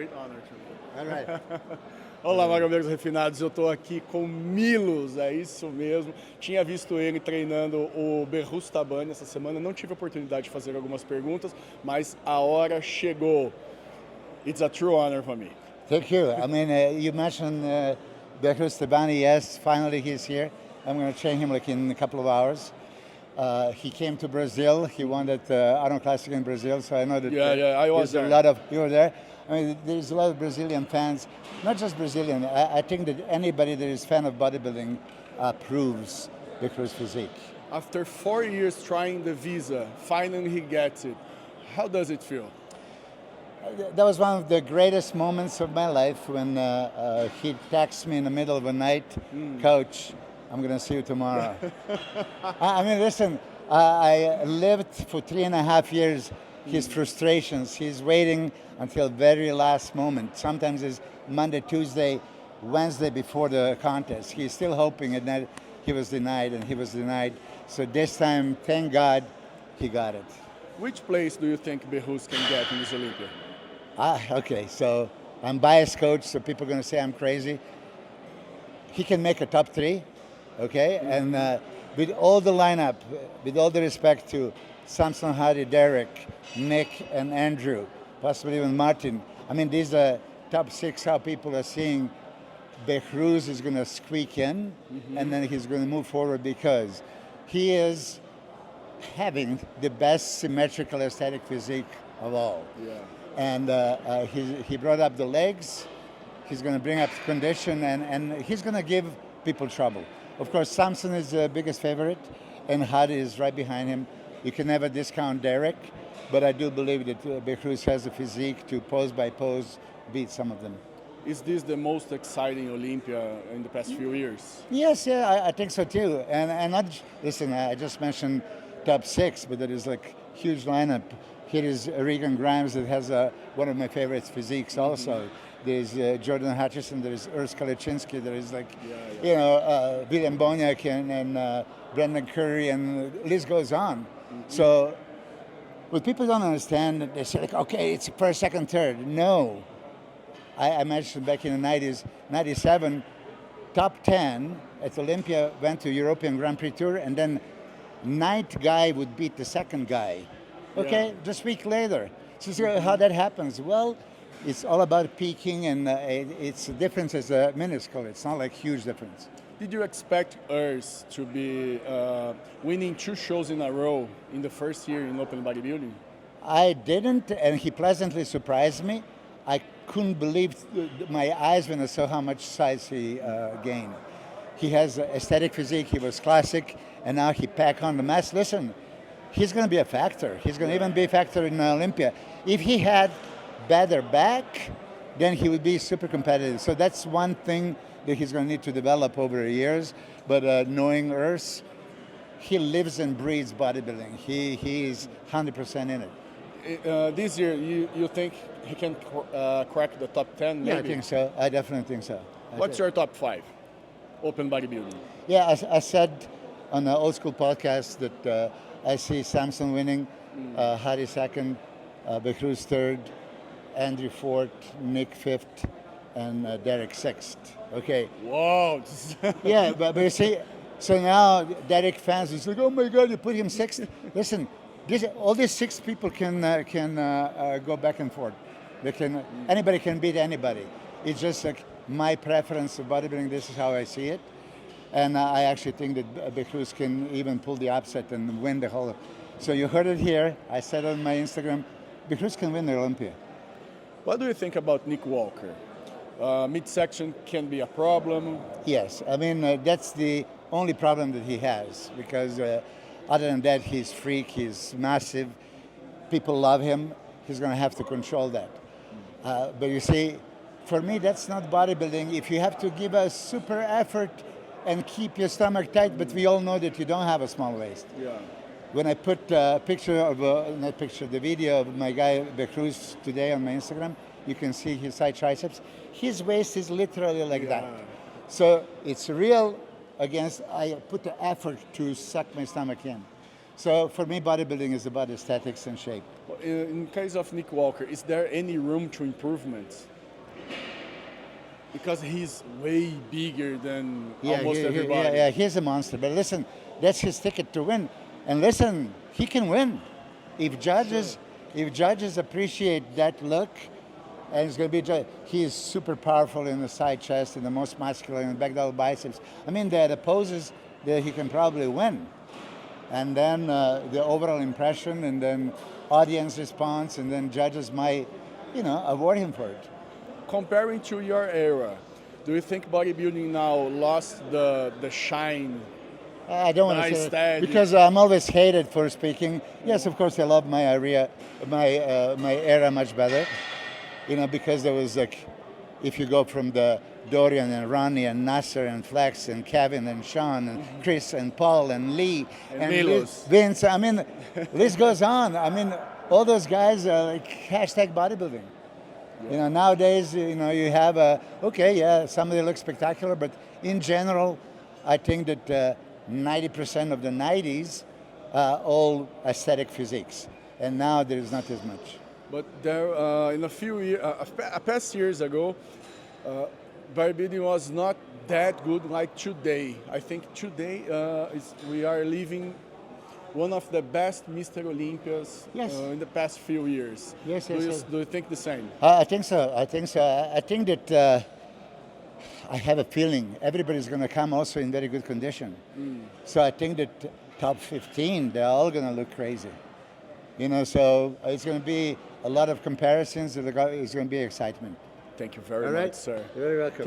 great honor to me. All right. Olá, marombeiros refinados, eu estou aqui com Milos, é isso mesmo. Tinha visto ele treinando o Behruz Tabani essa semana, não tive a oportunidade de fazer algumas perguntas, mas a hora chegou. It's a true honor for me. Thank you. I mean, you mentioned Behruz Tabani. Yes, finally he's here. I'm going to train him like in a couple of hours. He came to Brazil. He won that Arnold Classic in Brazil, so I know that I was there. You were there. I mean, there's a lot of Brazilian fans, not just Brazilian. I think that anybody that is a fan of bodybuilding approves Behruz physique. After 4 years trying the visa, finally he gets it. How does it feel? That was one of the greatest moments of my life when he texted me in the middle of the night, Coach, I'm going to see you tomorrow. I mean, listen, I lived for 3.5 years his frustrations. He's waiting until very last moment. Sometimes it's Monday, Tuesday, Wednesday before the contest. He's still hoping, and then he was denied, and he was denied. So this time, thank God, he got it. Which place do you think Behruz can get in this Olympia? Okay, so I'm biased, coach, so people are going to say I'm crazy. He can make a top 3, okay? And with all the lineup, with all the respect to Samson, Hadi, Derek, Nick, and Andrew, possibly even Martin. I mean, these are top 6 how people are seeing Behruz is going to squeak in, and then he's going to move forward because he is having the best symmetrical aesthetic physique of all. Yeah. And he brought up the legs, he's going to bring up the condition, and he's going to give people trouble. Of course, Samson is the biggest favorite, and Hadi is right behind him. You can never discount Derek, but I do believe that Behruz has a physique to pose by pose beat some of them. Is this the most exciting Olympia in the past few years? Yes, yeah, I think so too. And not, listen, I just mentioned top 6, but there is like huge lineup. Here is Regan Grimes that has one of my favorite physiques also. There's Jordan Hutchison, there's Urs Kalechinsky, there is like, you know, William Boniak and Brendan Curry, and the list goes on. So what people don't understand, they say like, okay, it's first, second, third. No. I mentioned back in the 90s, 97, top 10 at Olympia went to European Grand Prix Tour, and then 9th guy would beat the second guy. Okay, just a week later. So how that happens? Well, it's all about peaking, and its difference is minuscule. It's not like huge difference. Did you expect Urs to be winning 2 shows in a row in the first year in open bodybuilding? I didn't, and he pleasantly surprised me. I couldn't believe my eyes when I saw how much size he gained. He has aesthetic physique, he was classic, and now he packed on the mass. Listen, he's going to be a factor. He's going to even be a factor in Olympia. If he had better back, then he would be super competitive. So that's one thing that he's going to need to develop over the years. But knowing Urs, he lives and breathes bodybuilding. He's 100% in it. This year, you think he can crack the top 10? Maybe? Yeah, I think so. I definitely think so. What's your top 5 open bodybuilding? Yeah, I said on the Old School podcast that I see Samson winning, Hadi second, Behruz third, Andrew fourth, Nick fifth, and Derek sixth. Okay. Whoa. Yeah, but you see, so now Derek fans is like, oh my God, you put him sixth. Listen, all these 6 people can go back and forth. They can anybody can beat anybody. It's just like my preference of bodybuilding. This is how I see it, and I actually think that Behruz can even pull the upset and win the whole. So you heard it here. I said on my Instagram, Behruz can win the Olympia. What do you think about Nick Walker? Midsection can be a problem. Yes, I mean that's the only problem that he has, because other than that, he's freak, he's massive, people love him, he's going to have to control that. But you see, for me, that's not bodybuilding. If you have to give a super effort and keep your stomach tight, but we all know that you don't have a small waist. Yeah. When I put a picture of, the video of my guy Behruz today on my Instagram, you can see his side triceps. His waist is literally like that. So it's real against, I put the effort to suck my stomach in. So for me, bodybuilding is about aesthetics and shape. In case of Nick Walker, is there any room to improvement? Because he's way bigger than almost everybody. Yeah, he's a monster. But listen, that's his ticket to win. And listen, he can win if judges appreciate that look. And it's going to be. He is super powerful in the side chest and the most muscular in the back double biceps. I mean, there are the poses that he can probably win. And then the overall impression, and then audience response, and then judges might, award him for it. Comparing to your era, do you think bodybuilding now lost the shine? I don't want to say that because I'm always hated for speaking. Yes, of course, I love my area, my era much better. Because there was if you go from the Dorian and Ronnie and Nasser and Flex and Kevin and Sean and Chris and Paul and Lee and Vince. I mean, list goes on. I mean, all those guys are like hashtag bodybuilding. Yeah. Nowadays, you have somebody looks spectacular, but in general, I think that 90% of the 90s are all aesthetic physiques, and now there is not as much. But there, in a few years, past years ago, bodybuilding was not that good like today. I think today we are living one of the best Mr. Olympias in the past few years. Yes. Do you think the same? I think so. I think that I have a feeling everybody's going to come also in very good condition. So I think that top 15, they're all going to look crazy. So it's going to be a lot of comparisons. It's going to be excitement. Thank you very much, sir. You're very welcome.